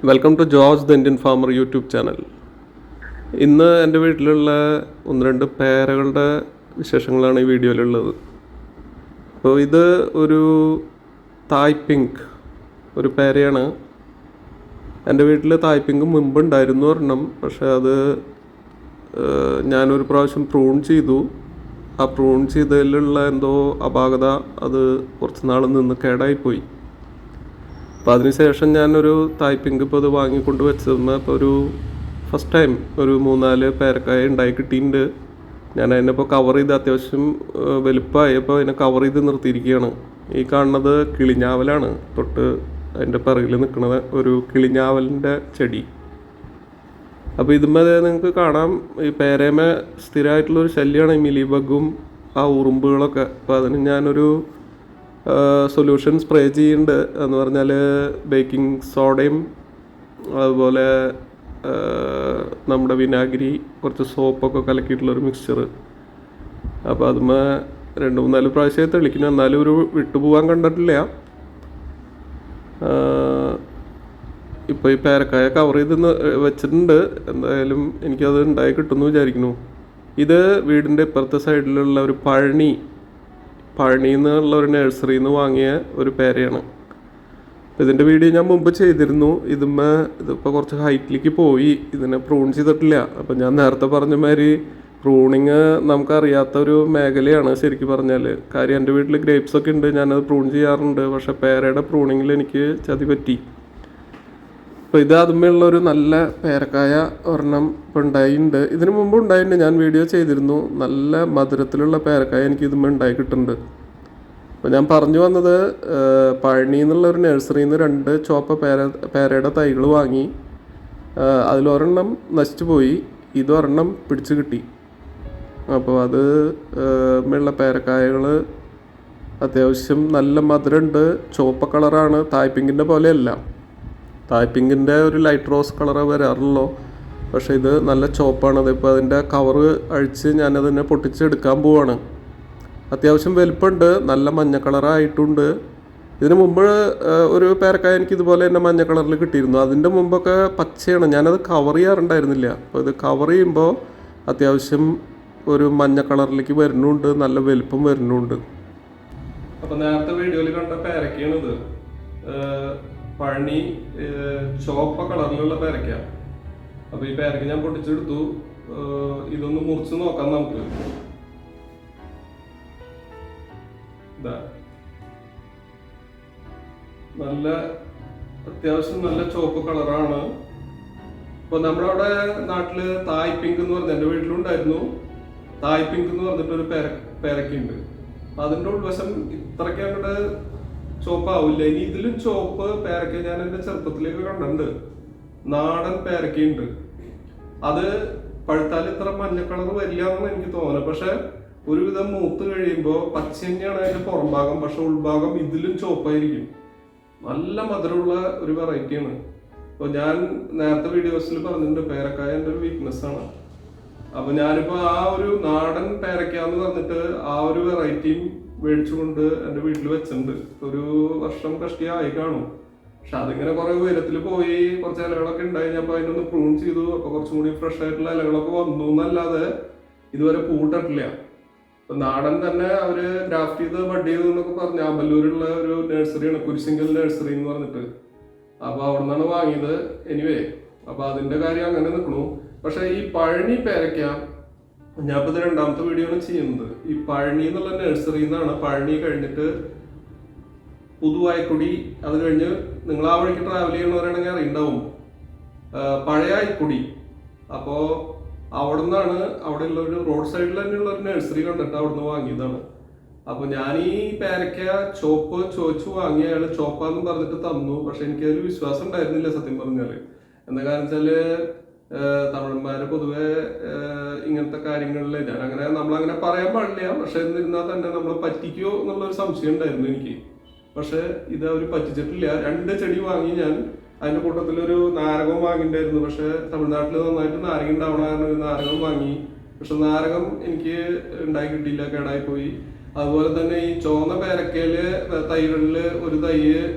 Welcome to George the Indian farmer YouTube channel. ഇന്ന് എൻ്റെ വീട്ടിലുള്ള ഒന്ന് രണ്ട് പേരകളുടെ വിശേഷങ്ങളാണ് ഈ വീഡിയോയിലുള്ളത്. അപ്പോൾ ഇത് ഒരു തായ് പിങ്ക് ഒരു പേരയാണ്. എൻ്റെ വീട്ടിൽ തായ് പിങ്ക് മുമ്പുണ്ടായിരുന്നു ഒരെണ്ണം, പക്ഷേ അത് ഞാനൊരു പ്രാവശ്യം പ്രൂൺ ചെയ്തു. ആ പ്രൂൺ ചെയ്തതിലുള്ള എന്തോ അപാകത അത് കുറച്ച് നാൾ നിന്ന് കേടായിപ്പോയി. അപ്പോൾ അതിനുശേഷം ഞാനൊരു തായ് പിങ്ക് ഇപ്പോൾ അത് വാങ്ങിക്കൊണ്ട് വെച്ചതെന്ന് ഇപ്പോൾ ഒരു ഫസ്റ്റ് ടൈം ഒരു 3-4 പേരക്കായ ഉണ്ടായി കിട്ടിയിട്ടുണ്ട്. ഞാൻ അതിനിപ്പോൾ കവർ ചെയ്ത് അത്യാവശ്യം വലുപ്പമായപ്പോൾ അതിനെ കവർ ചെയ്ത് നിർത്തിയിരിക്കുകയാണ്. ഈ കാണുന്നത് കിളിഞ്ഞാവലാണ്, തൊട്ട് അതിൻ്റെ പിറകിൽ നിൽക്കുന്നത് ഒരു കിളിഞ്ഞാവലിൻ്റെ ചെടി. അപ്പോൾ ഇതുമ്മേ നിങ്ങൾക്ക് കാണാം, ഈ പേരേമേ സ്ഥിരമായിട്ടുള്ളൊരു ശല്യമാണ് ഈ മിലിബഗും ആ ഉറുമ്പുകളൊക്കെ. അപ്പോൾ അതിന് ഞാനൊരു സൊല്യൂഷൻ സ്പ്രേ ചെയ്യുന്നുണ്ട്. എന്ന് പറഞ്ഞാൽ ബേക്കിംഗ് സോഡയും അതുപോലെ നമ്മുടെ വിനാഗിരി, കുറച്ച് സോപ്പൊക്കെ കലക്കിയിട്ടുള്ളൊരു മിക്സ്ചർ. അപ്പോൾ അതുമ്മേ 2-3-4 പ്രാവശ്യം തെളിക്കുന്നു, എന്നാലും ഒരു വിട്ടുപോകാൻ കണ്ടിട്ടില്ല. ഇപ്പോൾ ഈ പേരക്കായ കവർ ചെയ്ത് വെച്ചിട്ടുണ്ട്. എന്തായാലും എനിക്കത് ഉണ്ടായി കിട്ടുമെന്ന് വിചാരിക്കുന്നു. ഇത് വീടിൻ്റെ ഇപ്പുറത്തെ സൈഡിലുള്ള ഒരു പഴനിയിൽ നിന്നുള്ള ഒരു നഴ്സറിയിൽ നിന്ന് വാങ്ങിയ ഒരു പേരയാണ്. ഇതിൻ്റെ വീഡിയോ ഞാൻ മുമ്പ് ചെയ്തിരുന്നു. ഇതിപ്പോൾ കുറച്ച് ഹൈറ്റിലേക്ക് പോയി, ഇതിനെ പ്രൂൺ ചെയ്തിട്ടില്ല. അപ്പോൾ ഞാൻ നേരത്തെ പറഞ്ഞ മാതിരി പ്രൂണിങ് നമുക്കറിയാത്തൊരു മേഖലയാണ് ശരിക്കും പറഞ്ഞാൽ. കാര്യം എൻ്റെ വീട്ടിൽ ഗ്രേപ്സൊക്കെ ഉണ്ട്, ഞാനത് പ്രൂൺ ചെയ്യാറുണ്ട്. പക്ഷേ പേരയുടെ പ്രൂണിങ്ങിൽ എനിക്ക് ചതി പറ്റി. അപ്പോൾ ഇത് അതുമ്മയുള്ളൊരു നല്ല പേരക്കായ ഒരെണ്ണം ഇപ്പോൾ ഉണ്ടായിട്ടുണ്ട്. ഇതിനു മുമ്പ് ഉണ്ടായിട്ടുണ്ട്, ഞാൻ വീഡിയോ ചെയ്തിരുന്നു. നല്ല മധുരത്തിലുള്ള പേരക്കായ എനിക്ക് ഇതുമ്മ ഉണ്ടായി കിട്ടുന്നുണ്ട്. അപ്പോൾ ഞാൻ പറഞ്ഞു വന്നത്, പഴനിയിൽ നിന്നുള്ള ഒരു നഴ്സറിയിൽ നിന്ന് 2 ചുവപ്പ പേരയുടെ തൈകൾ വാങ്ങി. അതിലൊരെണ്ണം നശിച്ചു പോയി, ഇതൊരെണ്ണം പിടിച്ചു കിട്ടി. അപ്പോൾ അത് ഉള്ള പേരക്കായകൾ അത്യാവശ്യം നല്ല മധുരമുണ്ട്. ചുവപ്പ കളറാണ്, തായ് പിങ്കിൻ്റെ പോലെയല്ല. തായ് പിങ്കിൻ്റെ ഒരു ലൈറ്റ് റോസ് കളറ് വരാറുള്ളൂ, പക്ഷേ ഇത് നല്ല ചുവപ്പാണ്. അതിപ്പോൾ അതിൻ്റെ കവറ് അഴിച്ച് ഞാനതിനെ പൊട്ടിച്ചെടുക്കാൻ പോവാണ്. അത്യാവശ്യം വലുപ്പമുണ്ട്, നല്ല മഞ്ഞ കളറായിട്ടുണ്ട്. ഇതിന് മുമ്പ് ഒരു പേരക്കായ എനിക്ക് ഇതുപോലെ തന്നെ മഞ്ഞ കളറിൽ കിട്ടിയിരുന്നു. അതിൻ്റെ മുമ്പൊക്കെ പച്ചയാണ്, ഞാനത് കവർ ചെയ്യാറുണ്ടായിരുന്നില്ല. അപ്പോൾ ഇത് കവർ ചെയ്യുമ്പോൾ അത്യാവശ്യം ഒരു മഞ്ഞ കളറിലേക്ക് വരുന്നുണ്ട്, നല്ല വലുപ്പം വരുന്നുണ്ട്. അപ്പോൾ നേരത്തെ വീഡിയോയിൽ കണ്ട പേരക്കയാണിത്. പഴനി ചുവപ്പ കളറിലുള്ള പേരക്ക. അപ്പോൾ ഈ പേരക്ക ഞാൻ പൊട്ടിച്ചെടുത്തു. ഇതൊന്ന് മുറിച്ച് നോക്കാം നമുക്ക്. നല്ല അത്യാവശ്യം നല്ല ചുവപ്പ് കളറാണ്. ഇപ്പോൾ നമ്മുടെ അവിടെ നാട്ടില് തായ് പിങ്ക് എന്ന് പറഞ്ഞ, എൻ്റെ വീട്ടിലുണ്ടായിരുന്നു തായ് പിങ്ക് എന്ന് പറഞ്ഞിട്ടൊരു പേരക്കയുണ്ട്. അതിൻ്റെ ഉൾവശം ഇത്രയ്ക്ക് അങ്ങോട്ട് ചുവപ്പാവില്ല. ഇനി ഇതിലും ചുവപ്പ് പേരക്ക ഞാൻ എൻ്റെ ചെറുപ്പത്തിലേക്ക് കണ്ടിട്ടുണ്ട്. നാടൻ പേരക്കയുണ്ട്. അത് പഴുത്താൽ ഇത്ര മഞ്ഞ കളർ വരില്ല എന്നാണ് എനിക്ക് തോന്നുന്നത്. പക്ഷെ ഒരുവിധം മൂത്ത് കഴിയുമ്പോൾ പച്ച തന്നെയാണ് അതിൻ്റെ പുറം ഭാഗം, പക്ഷെ ഉൾഭാഗം ഇതിലും ചുവപ്പായിരിക്കും. നല്ല മധുരമുള്ള ഒരു വെറൈറ്റിയാണ്. അപ്പോൾ ഞാൻ നേരത്തെ വീഡിയോസിൽ പറഞ്ഞിട്ടുണ്ട്, പേരക്കായ എൻ്റെ ഒരു വീക്ക്നെസ് ആണ്. അപ്പോൾ ഞാനിപ്പോൾ ആ ഒരു നാടൻ പേരക്ക എന്ന് പറഞ്ഞിട്ട് ആ ഒരു വെറൈറ്റിയും മേടിച്ചുകൊണ്ട് എൻ്റെ വീട്ടിൽ വെച്ചിട്ടുണ്ട്. ഒരു വർഷം കഷ്ടിയായി കാണും. പക്ഷെ അതിങ്ങനെ കുറെ ഉയരത്തിൽ പോയി കുറച്ച് ഇലകളൊക്കെ ഉണ്ടായി. ഞാൻ അപ്പോൾ അതിനൊന്ന് പ്രൂൺ ചെയ്തു. അപ്പോൾ കുറച്ചും കൂടി ഫ്രഷ് ആയിട്ടുള്ള ഇലകളൊക്കെ വന്നു എന്നല്ലാതെ ഇതുവരെ പൂട്ടിട്ടില്ല. ഇപ്പൊ നാടൻ തന്നെ അവര് ഗ്രാഫ്റ്റ് ചെയ്ത് ബഡ് ചെയ്തു എന്നൊക്കെ പറഞ്ഞ ആമ്പല്ലൂരുള്ള ഒരു നഴ്സറിയാണ്, കുരിശിങ്കൽ നഴ്സറി എന്ന് പറഞ്ഞിട്ട്. അപ്പൊ അവിടെ നിന്നാണ് വാങ്ങിയത്. എനിവേ, അപ്പൊ അതിന്റെ കാര്യം അങ്ങനെ നിൽക്കണു. പക്ഷെ ഈ പഴനി പേരക്ക ഞാൻ ഇപ്പൊ ഇത് 2ാമത്തെ വീഡിയോ ആണ് ചെയ്യുന്നത്. ഈ പഴനി എന്നുള്ള നഴ്സറിയിൽ നിന്നാണ്. പഴനി കഴിഞ്ഞിട്ട് പുതുവായ്ക്കുടി, അത് കഴിഞ്ഞ് നിങ്ങൾ ആ വഴിക്ക് ട്രാവൽ ചെയ്യണവരാണെങ്കിൽ അറിയുണ്ടാവും പഴയ ആയിക്കുടി. അപ്പോ അവിടെ നിന്നാണ്, അവിടെയുള്ള ഒരു റോഡ് സൈഡിൽ തന്നെയുള്ള ഒരു നഴ്സറി കണ്ടിട്ട് അവിടെ നിന്ന് വാങ്ങിയതാണ്. അപ്പൊ ഞാൻ ഈ പേരക്ക ചോപ്പ് ചോദിച്ചു വാങ്ങിയ അയാൾ ചോപ്പാന്ന് പറഞ്ഞിട്ട് തന്നു. പക്ഷെ എനിക്കതൊരു വിശ്വാസം ഉണ്ടായിരുന്നില്ല സത്യം പറഞ്ഞാല്. എന്താ കാരണം വെച്ചാല് തമിഴന്മാര് പൊതുവെ ഇങ്ങനത്തെ കാര്യങ്ങളിൽ നമ്മളങ്ങനെ പറയാൻ പാടില്ല. പക്ഷെ എന്നിരുന്നാൽ തന്നെ നമ്മളെ പറ്റിക്കോ എന്നുള്ളൊരു സംശയം ഉണ്ടായിരുന്നു എനിക്ക്. പക്ഷെ ഇത് അവർ പറ്റിച്ചിട്ടില്ല. 2 ചെടി വാങ്ങി ഞാൻ. അതിന്റെ കൂട്ടത്തിലൊരു നാരകം വാങ്ങിണ്ടായിരുന്നു. പക്ഷെ തമിഴ്നാട്ടിൽ നന്നായിട്ട് നാരകം ഉണ്ടാവണ കാരണം ഒരു നാരകം വാങ്ങി. പക്ഷെ നാരകം എനിക്ക് ഉണ്ടായി കിട്ടിയില്ല, കേടായി പോയി. അതുപോലെ തന്നെ ഈ ചുവന്ന പേരക്കയില് തൈകളില് ഒരു തൈ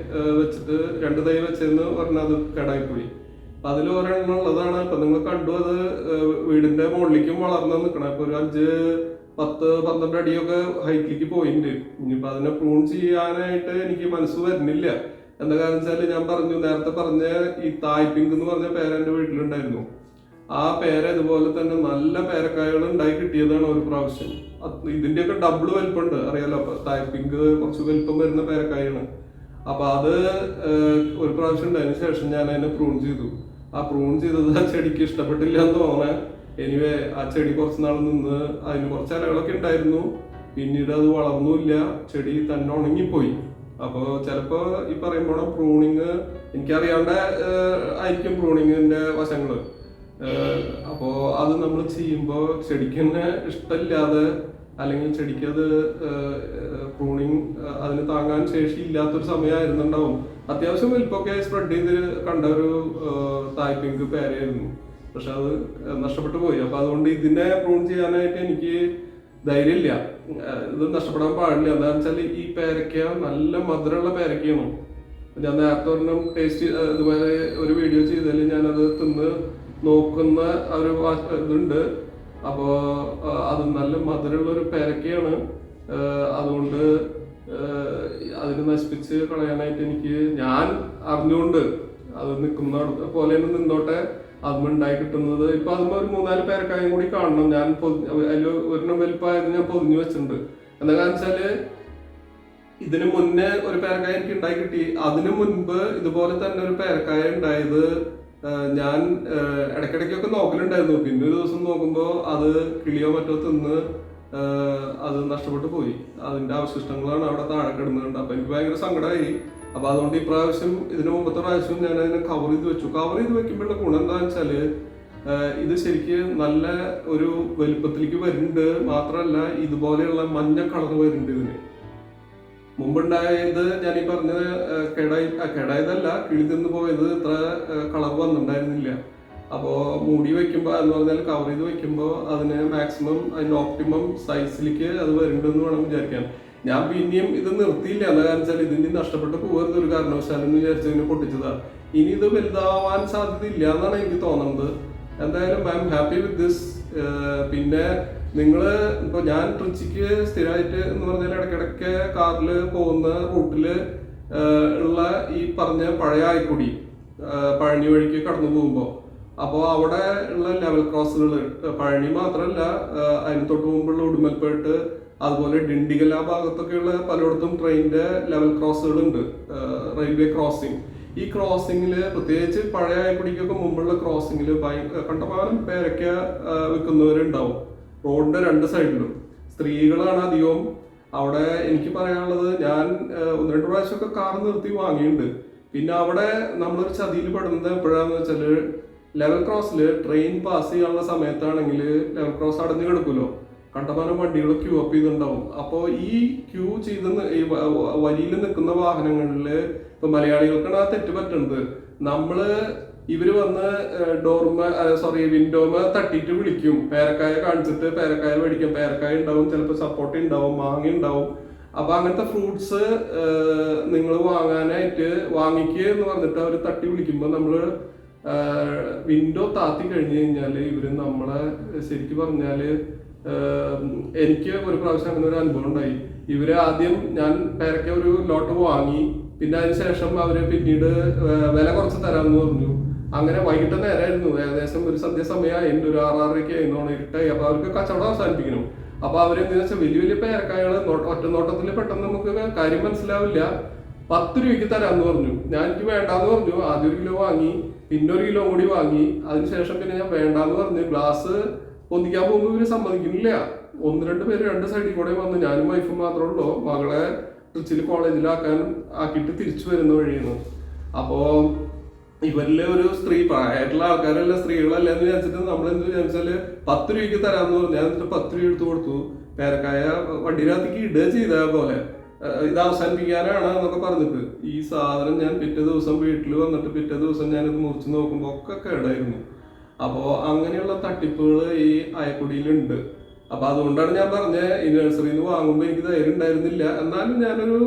വെച്ചിട്ട് 2 തൈ വെച്ചെന്ന് പറഞ്ഞാൽ അത് കേടായിപ്പോയി. അതിൽ ഒരെണ്ണം ഉള്ളതാണ്. ഇപ്പൊ നിങ്ങൾ കണ്ടു, അത് വീടിന്റെ മുകളിലേക്കും വളർന്ന് നിൽക്കണം. ഇപ്പൊ ഒരു 5, 10, 12 അടിയൊക്കെ ഹൈറ്റിലേക്ക് പോയിട്ടുണ്ട്. ഇനിയിപ്പോ അതിനെ പ്രൂൺ ചെയ്യാനായിട്ട് എനിക്ക് മനസ്സ് വരുന്നില്ല. എന്താ കാരണം വെച്ചാൽ, ഞാൻ നേരത്തെ പറഞ്ഞ ഈ തായ് പിങ്ക് എന്ന് പറഞ്ഞ പേര എന്റെ വീട്ടിലുണ്ടായിരുന്നു. ആ പേര ഇതുപോലെ തന്നെ നല്ല പേരക്കായകൾ ഉണ്ടായി കിട്ടിയതാണ് ഒരു പ്രാവശ്യം. ഇതിന്റെയൊക്കെ ഡബിൾ വലിപ്പമുണ്ട്, അറിയാലോ. അപ്പൊ തായ് പിങ്ക് കുറച്ച് വലിപ്പം വരുന്ന പേരക്കായാണ്. അപ്പൊ അത് ഒരു പ്രാവശ്യം ഉണ്ടായതിനു ശേഷം ഞാൻ അതിനെ പ്രൂൺ ചെയ്തു. ആ പ്രൂൺ ചെയ്തത് ആ ചെടിക്ക് ഇഷ്ടപ്പെട്ടില്ല എന്ന് തോന്നണേ. എനിവേ ആ ചെടി കുറച്ച് നാൾ നിന്ന് അതിന് കുറച്ച് ഇലകളൊക്കെ ഉണ്ടായിരുന്നു. പിന്നീട് അത് വളർന്നില്ല, ചെടി തന്നെ ഉണങ്ങിപ്പോയി. അപ്പോൾ ചിലപ്പോൾ ഈ പറയുമ്പോൾ പ്രൂണിങ് എനിക്കറിയാണ്ട് ആയിരിക്കും പ്രൂണിങ്ങിന്റെ വശങ്ങള്. അപ്പോൾ അത് നമ്മൾ ചെയ്യുമ്പോൾ ചെടിക്ക് തന്നെ ഇഷ്ടമില്ലാതെ, അല്ലെങ്കിൽ ചെടിക്ക് അത് പ്രൂണിങ് അതിന് താങ്ങാൻ ശേഷി ഇല്ലാത്തൊരു സമയമായിരുന്നുണ്ടാവും. അത്യാവശ്യം വലിപ്പൊക്കെ സ്പ്രെഡ് ചെയ്ത് കണ്ട ഒരു തായ് പിങ്ക് പേരയായിരുന്നു. പക്ഷെ അത് നഷ്ടപ്പെട്ടു പോയി. അപ്പൊ അതുകൊണ്ട് ഇതിനെ പ്രൂൺ ചെയ്യാനായിട്ട് എനിക്ക് ധൈര്യമില്ല. ഇത് നഷ്ടപ്പെടാൻ പാടില്ല. എന്താണെന്ന് വെച്ചാൽ ഈ പേരയ്ക്ക നല്ല മധുരമുള്ള പേരയ്ക്കാണ്. ഞാൻ നേരത്തെ ഒരെണ്ണം ടേസ്റ്റ് ഇതുപോലെ ഒരു വീഡിയോ ചെയ്തതിൽ ഞാനത് തിന്ന് നോക്കുന്ന ഒരു ഇതുണ്ട്. അപ്പോ അത് നല്ല മധുരമുള്ള ഒരു പേരക്കയാണ്. അതുകൊണ്ട് അതിനെ നശിപ്പിച്ച് കളയാനായിട്ട് ഞാൻ അറിഞ്ഞുകൊണ്ട് അത് നിൽക്കുന്ന പോലെ തന്നെ നിന്നോട്ടെ, അതും ഉണ്ടായി കിട്ടുന്നത്. ഇപ്പൊ അതും ഒരു 3-4 പേരക്കായും കൂടി കാണണം. ഞാൻ അതിൽ ഒരെണ്ണം വലിപ്പമായത് ഞാൻ പൊതിഞ്ഞു വെച്ചിട്ടുണ്ട്. എന്താ കാരണം വെച്ചാല്, ഇതിന് മുന്നേ ഒരു പേരക്കായ എനിക്ക് ഉണ്ടായി കിട്ടി. അതിനു മുൻപ് ഇതുപോലെ തന്നെ ഒരു പേരക്കായ ഉണ്ടായത് ഞാൻ ഇടയ്ക്കിടയ്ക്കൊക്കെ നോക്കലുണ്ടായിരുന്നു. പിന്നെ ഒരു ദിവസം നോക്കുമ്പോ അത് കിളിയോ മറ്റോ തിന്ന് അത് നഷ്ടപ്പെട്ടു പോയി. അതിന്റെ അവശിഷ്ടങ്ങളാണ് അവിടെ താഴെ കിടന്നുണ്ട്. അപ്പൊ എനിക്ക് ഭയങ്കര സങ്കടമായി. അപ്പൊ അതുകൊണ്ട് ഈ പ്രാവശ്യം, ഇതിന് മുമ്പത്തെ പ്രാവശ്യം ഞാൻ അതിനെ കവർ ചെയ്ത് വെച്ചു. കവർ ചെയ്ത് വെക്കുമ്പോഴുള്ള ഗുണം എന്താണെന്ന് വെച്ചാല്, ഇത് ശരിക്ക് നല്ല ഒരു വലുപ്പത്തിലേക്ക് വരുന്നുണ്ട്. മാത്രമല്ല, ഇതുപോലെയുള്ള മഞ്ഞ കളർ വരുന്നുണ്ട് ഇതിന്. മുമ്പുണ്ടായത് ഞാൻ ഈ പറഞ്ഞത് കേടായതല്ല, കിളി തിന്ന് പോയത് ഇത്ര കളർ വന്നിട്ടുണ്ടായിരുന്നില്ല. അപ്പോൾ മൂടി വെക്കുമ്പോൾ എന്ന് പറഞ്ഞാൽ കവർ ചെയ്ത് വെക്കുമ്പോൾ അതിന് മാക്സിമം അതിൻ്റെ ഓപ്റ്റിമം സൈസിലേക്ക് അത് വരുന്നുണ്ടെന്ന് വേണം വിചാരിക്കാൻ. ഞാൻ പിന്നെയും ഇത് നിർത്തിയില്ല. എന്താ കാരണം വെച്ചാൽ ഇതിന് നഷ്ടപ്പെട്ട് പോകരുത് ഒരു കാരണവശാലും എന്ന് വിചാരിച്ചതിനെ പൊട്ടിച്ചതാ. ഇനി ഇത് വലുതാവാൻ സാധ്യതയില്ല എന്നാണ് എനിക്ക് തോന്നുന്നത്. എന്തായാലും I am happy with this. പിന്നെ നിങ്ങള് ഇപ്പൊ ഞാൻ ട്രിച്ചിക്ക് സ്ഥിരമായിട്ട് എന്ന് പറഞ്ഞാൽ ഇടയ്ക്കിടയ്ക്ക് കാറിൽ പോകുന്ന റൂട്ടില് ഉള്ള ഈ പറഞ്ഞ പഴയ ആയിക്കുടി പഴനി വഴിക്ക് കടന്നു പോകുമ്പോൾ, അപ്പോൾ അവിടെ ഉള്ള ലെവൽ ക്രോസുകൾ പഴനി മാത്രമല്ല, അതിന് തൊട്ട് മുമ്പുള്ള ഉടുമ്പൽപേട്ട്, അതുപോലെ ഡിണ്ടിഗൽ ആ ഭാഗത്തൊക്കെയുള്ള പലയിടത്തും ട്രെയിനിന്റെ ലെവൽ ക്രോസുകൾ ഉണ്ട്, റെയിൽവേ ക്രോസിംഗ്. ഈ ക്രോസിംഗില് പ്രത്യേകിച്ച് പഴയ ആയിക്കുടിക്കൊക്കെ മുമ്പുള്ള ക്രോസിംഗില് കണ്ടമാനം പേരക്ക വിൽക്കുന്നവരുണ്ടാവും. റോഡിന്റെ 2 സൈഡിലും സ്ത്രീകളാണ് അധികവും. അവിടെ എനിക്ക് പറയാനുള്ളത്, ഞാൻ 1-2 പ്രാവശ്യമൊക്കെ കാർ നിർത്തി വാങ്ങിയിട്ടുണ്ട്. പിന്നെ അവിടെ നമ്മളൊരു ചതിയിൽ പെടുന്നത് എപ്പോഴാന്ന് വെച്ചാല്, ലെവൽ ക്രോസിൽ ട്രെയിൻ പാസ് ചെയ്യാനുള്ള സമയത്താണെങ്കിൽ ലെവൽ ക്രോസ് അടഞ്ഞു കിടക്കുമല്ലോ, കണ്ടമാനം വണ്ടികൾ ക്യൂ അപ്പ് ചെയ്തിട്ടുണ്ടാവും. അപ്പോൾ ഈ ക്യൂ ചെയ്ത് ഈ വരിയിൽ നിൽക്കുന്ന വാഹനങ്ങളിൽ ഇപ്പൊ മലയാളികൾക്കാണ് ആ തെറ്റ് പറ്റുന്നത്. ഇവര് വന്ന് വിൻഡോമ തട്ടിയിട്ട് വിളിക്കും, പേരക്കായ കാണിച്ചിട്ട് പേരക്കായ മേടിക്കും. പേരക്കായ ഉണ്ടാവും, ചിലപ്പോൾ സപ്പോർട്ട ഉണ്ടാവും, മാങ്ങ ഉണ്ടാവും. അപ്പൊ അങ്ങനത്തെ ഫ്രൂട്ട്സ് നിങ്ങൾ വാങ്ങിക്കുക എന്ന് പറഞ്ഞിട്ട് അവർ തട്ടി വിളിക്കുമ്പോൾ നമ്മള് വിൻഡോ താത്തി കഴിഞ്ഞു കഴിഞ്ഞാല് ഇവര് നമ്മളെ ശരിക്കും പറഞ്ഞാല്, എനിക്ക് ഒരു പ്രാവശ്യം അങ്ങനെ ഒരു അനുഭവം ഉണ്ടായി. ഇവര് ആദ്യം ഞാൻ പേരക്ക ഒരു ലോട്ട് വാങ്ങി, പിന്നെ അതിനുശേഷം അവര് പിന്നീട് വില കുറച്ച് തരാമെന്ന് പറഞ്ഞു. അങ്ങനെ വൈകിട്ട് നേരമായിരുന്നു, ഏകദേശം ഒരു സന്ധ്യാസമയമായി, ഒരു 6-6:30 ആയിരുന്നു, ഇരുട്ടായി. അപ്പൊ അവർക്ക് കച്ചവടം അവസാനിപ്പിക്കണം. അപ്പൊ അവരെന്താ വെച്ചാൽ വലിയ വലിയ പേരക്കായകള് ഒറ്റ നോട്ടത്തിൽ പെട്ടെന്ന് നമുക്ക് കാര്യം മനസ്സിലാവില്ല. 10 രൂപയ്ക്ക് തരാമെന്ന് പറഞ്ഞു. എനിക്ക് വേണ്ടാന്ന് പറഞ്ഞു. ആദ്യം 1 കിലോ വാങ്ങി, പിന്നെ 1 കിലോ കൂടി വാങ്ങി. അതിനുശേഷം പിന്നെ ഞാൻ വേണ്ടാന്ന് പറഞ്ഞു. ഗ്ലാസ് പൊന്തിക്കാൻ പോകുമ്പോൾ ഇവര് സമ്മതിക്കുന്നില്ല. 1-2 പേര് 2 സൈഡിൽ കൂടെ വന്ന്, ഞാനും വൈഫും മാത്രമേ ഉള്ളൂ. മകളെ ട്രിച്ചിൽ ആക്കിയിട്ട് തിരിച്ചു വരുന്ന വഴിയാണ്. അപ്പോ ഇവരിലെ ഒരു സ്ത്രീ, പ്രായമായിട്ടുള്ള ആൾക്കാരല്ല, സ്ത്രീകളല്ല എന്ന് വിചാരിച്ചിട്ട് നമ്മളെന്ത് വിചാരിച്ചാല് 10 രൂപയ്ക്ക് തരാമെന്ന് പറഞ്ഞു. ഞാൻ 10 രൂപ എടുത്തു കൊടുത്തു. പേരക്കായ വണ്ടിയിനകത്തേക്ക് ഇടുക ചെയ്ത പോലെ, ഇത് അവസാനിപ്പിക്കാനാണ് എന്നൊക്കെ പറഞ്ഞിട്ട്. ഈ സാധനം ഞാൻ പിറ്റേ ദിവസം വീട്ടിൽ വന്നിട്ട് പിറ്റേ ദിവസം ഞാനിത് മുറിച്ച് നോക്കുമ്പോൾ ഒക്കെ കേടായിരുന്നു. അപ്പോൾ അങ്ങനെയുള്ള തട്ടിപ്പുകൾ ഈ അയക്കുടിയിലുണ്ട്. അപ്പൊ അതുകൊണ്ടാണ് ഞാൻ പറഞ്ഞത് ഈ നഴ്സറിയിൽ നിന്ന് വാങ്ങുമ്പോൾ എനിക്ക് ധൈര്യം ഉണ്ടായിരുന്നില്ല. എന്നാലും ഞാനൊരു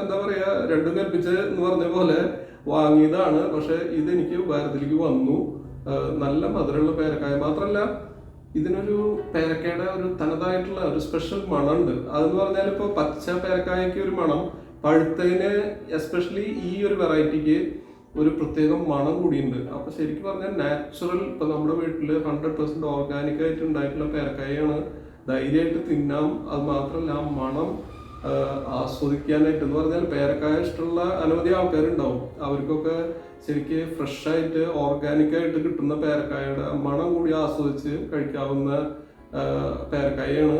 എന്താ പറയാ, രണ്ടും കൽപ്പിച്ച് എന്ന് പറഞ്ഞ പോലെ വാങ്ങിയതാണ്. പക്ഷെ ഇതെനിക്ക് ഉപകാരത്തിലേക്ക് വന്നു. നല്ല മധുരമുള്ള പേരക്കായ മാത്രമല്ല, ഇതിനൊരു പേരക്കയുടെ ഒരു തനതായിട്ടുള്ള ഒരു സ്പെഷ്യൽ മണമുണ്ട്. അതെന്ന് പറഞ്ഞാൽ ഇപ്പോൾ പച്ച പേരക്കായക്ക് ഒരു മണം, പഴുത്തതിന് എസ്പെഷ്യലി ഈ ഒരു വെറൈറ്റിക്ക് ഒരു പ്രത്യേകം മണം കൂടിയുണ്ട്. അപ്പൊ ശരിക്കും പറഞ്ഞാൽ നാച്ചുറൽ, ഇപ്പൊ നമ്മുടെ വീട്ടിൽ 100% ഓർഗാനിക് ആയിട്ട് ഉണ്ടായിട്ടുള്ള പേരക്കായാണ്. ധൈര്യമായിട്ട് തിന്നാം. അത് മാത്രമല്ല ആ മണം ആസ്വദിക്കാനായിട്ട് എന്ന് പറഞ്ഞാൽ പേരക്കായ ഇഷ്ടമുള്ള അനവധി ആൾക്കാരുണ്ടാവും. അവർക്കൊക്കെ ശരിക്ക് ഫ്രഷ് ആയിട്ട് ഓർഗാനിക് ആയിട്ട് കിട്ടുന്ന പേരക്കായയുടെ മണം കൂടി ആസ്വദിച്ച് കഴിക്കാവുന്ന പേരക്കായാണ്.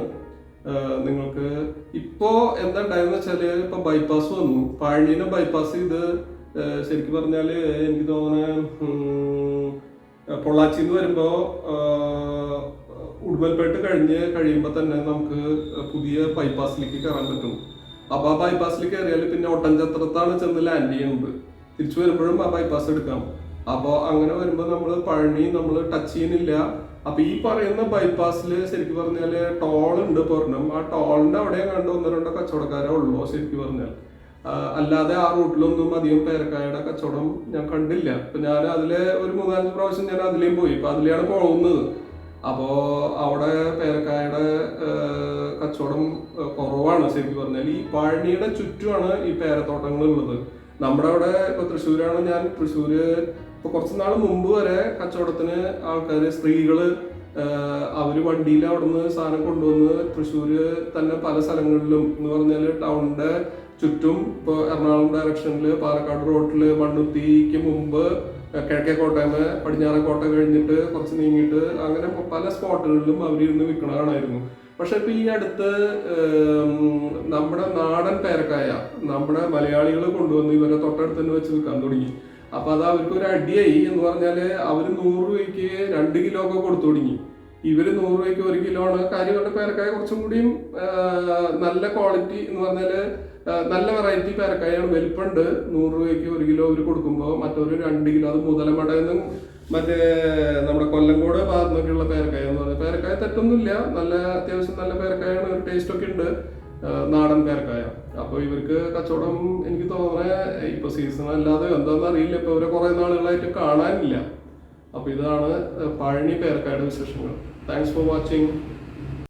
നിങ്ങൾക്ക് ഇപ്പോ എന്താ ഉണ്ടായെന്ന് വെച്ചാല്, ഇപ്പൊ ബൈപ്പാസ് വന്നു, പഴനീനെ ബൈപ്പാസ് ചെയ്ത് ശരിക്കും പറഞ്ഞാല് എനിക്ക് തോന്നുന്നത് പൊള്ളാച്ചിന്ന് വരുമ്പോ ഉടുമ്പൽപേട്ട് കഴിയുമ്പോൾ തന്നെ നമുക്ക് പുതിയ ബൈപ്പാസിലേക്ക് കയറാൻ പറ്റും. അപ്പൊ ആ ബൈപ്പാസിലേക്ക് കയറിയാൽ പിന്നെ ഒട്ടൻചത്രത്താണ് ചെന്ന് ലാൻഡ് ചെയ്യുന്നത്. തിരിച്ചു വരുമ്പോഴും ആ ബൈപ്പാസ് എടുക്കാം. അപ്പോൾ അങ്ങനെ വരുമ്പോൾ നമ്മൾ പഴനി നമ്മൾ ടച്ച് ചെയ്യുന്നില്ല. അപ്പൊ ഈ പറയുന്ന ബൈപ്പാസിൽ ശരിക്കും പറഞ്ഞാല് ടോൾ ഉണ്ട് പൊരണം. ആ ടോളിന്റെ അവിടെ കണ്ട് 1-2 കച്ചവടക്കാരേ ഉള്ളൂ ശരിക്കും പറഞ്ഞാൽ. അല്ലാതെ ആ റൂട്ടിലൊന്നും അധികം പേരക്കായുടെ കച്ചവടം ഞാൻ കണ്ടില്ല. ഇപ്പൊ ഞാൻ അതിലെ ഒരു 3-5 പ്രാവശ്യം ഞാൻ അതിലേയും പോയി. ഇപ്പൊ അതിലെയാണ് പോകുന്നത്. അപ്പോ അവിടെ പേരക്കായുടെ കച്ചവടം കുറവാണ് ശരിക്കും പറഞ്ഞാൽ. ഈ പഴനിയുടെ ചുറ്റുമാണ് ഈ പേരത്തോട്ടങ്ങൾ ഉള്ളത്. നമ്മുടെ അവിടെ ഇപ്പൊ തൃശ്ശൂരാണ്. ഞാൻ തൃശ്ശൂര് ഇപ്പൊ കുറച്ച് നാൾ മുമ്പ് വരെ കച്ചവടത്തിന് ആൾക്കാര്, സ്ത്രീകള് അവര് വണ്ടിയിൽ അവിടുന്ന് സാധനം കൊണ്ടുവന്ന് തൃശ്ശൂര് തന്നെ പല സ്ഥലങ്ങളിലും എന്ന് പറഞ്ഞാല് ടൗണിന്റെ ചുറ്റും, ഇപ്പോൾ എറണാകുളം ഡയറക്ഷനിൽ പാലക്കാട് റോഡില് മണ്ണുത്തിക്ക് മുമ്പ് കിഴക്കേ കോട്ടയമേ പടിഞ്ഞാറേ കോട്ട കഴിഞ്ഞിട്ട് കുറച്ച് നീങ്ങിയിട്ട് അങ്ങനെ പല സ്പോട്ടുകളിലും അവരിരുന്ന് വിൽക്കണ കാണായിരുന്നു. പക്ഷെ ഇപ്പൊ ഈ അടുത്ത് നമ്മുടെ നാടൻ പേരക്കായ നമ്മുടെ മലയാളികൾ കൊണ്ടുവന്ന് ഇവരെ തൊട്ടടുത്ത് തന്നെ വെച്ച് വിൽക്കാൻ തുടങ്ങി. അപ്പൊ അത് അവർക്ക് ഒരു അടിയായി എന്ന് പറഞ്ഞാല് അവര് 100 രൂപയ്ക്ക് 2 കിലോ ഒക്കെ കൊടുത്തു തുടങ്ങി. ഇവര് 100 രൂപയ്ക്ക് 1 കിലോ ആണ്. കാര്യങ്ങളുടെ പേരക്കായ കുറച്ചും കൂടിയും നല്ല ക്വാളിറ്റി എന്ന് പറഞ്ഞാല് നല്ല വെറൈറ്റി പേരക്കായാണ്. വലിപ്പുണ്ട്. 100 രൂപയ്ക്ക് 1 കിലോ അവർ കൊടുക്കുമ്പോൾ മറ്റൊരു 2 കിലോ, അത് മുതലമടയെന്നും മറ്റേ നമ്മുടെ കൊല്ലങ്കോട് ഭാഗത്തുനിന്നൊക്കെയുള്ള പേരക്കായ എന്ന് പറയുന്നത്. പേരക്കായ തെറ്റൊന്നുമില്ല, നല്ല അത്യാവശ്യം നല്ല പേരക്കായാണ്. ഒരു ടേസ്റ്റ് ഒക്കെ ഉണ്ട്, നാടൻ പേരക്കായ. അപ്പൊ ഇവർക്ക് കച്ചവടം എനിക്ക് തോന്നുന്നത് ഇപ്പൊ സീസൺ അല്ലാതെ എന്താണെന്ന് അറിയില്ല. ഇപ്പൊ ഇവരെ കുറെ നാളുകളായിട്ട് കാണാനില്ല. അപ്പൊ ഇതാണ് പഴനി പേരക്കായുടെ വിശേഷങ്ങൾ. Thanks for watching.